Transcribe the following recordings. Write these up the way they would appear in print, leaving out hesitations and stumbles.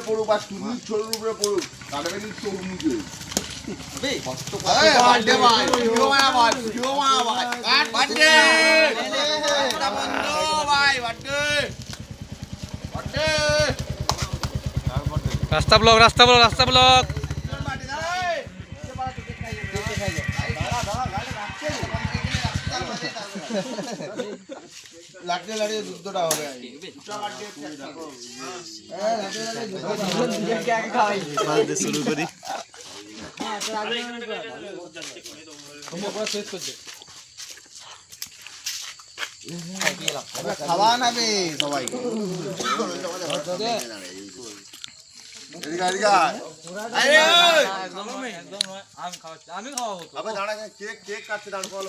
পড়ুক আর তুমি ছোটর উপরে পড়ুক কাটাবে কিন্তু চোখ মুখে রাস্তা ব্লক রাস্তা ব্লক রাস্তা ব্লক লাগতে লাগে যুদ্ধটা হবে শুরু করি খাওয়া নাবে সবাই কেক কাটছে দাঁড় কল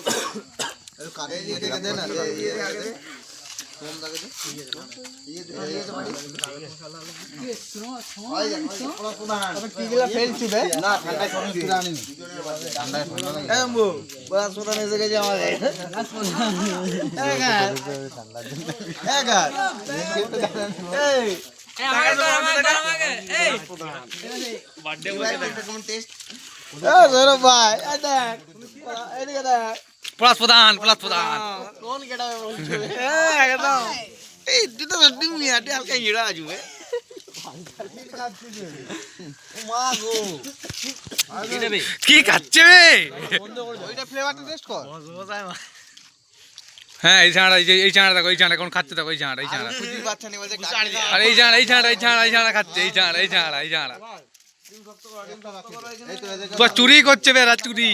পলাশ প্রধান পলাশ প্রধান কি খাচ্ছে হ্যাঁ এই ছাড়া এই ছাড়া দেখো এই ছাড়া কোন খাচ্ছে দেখো এই ছাড়া এই ছাড়া আর এই ছাড়া এই ছাড়া এই ছাড়া এই ছাড়া খাচ্ছে এই ছাড়া এই ছাড়া এই ছাড়া তো চুরি করছে বেড়া চুরি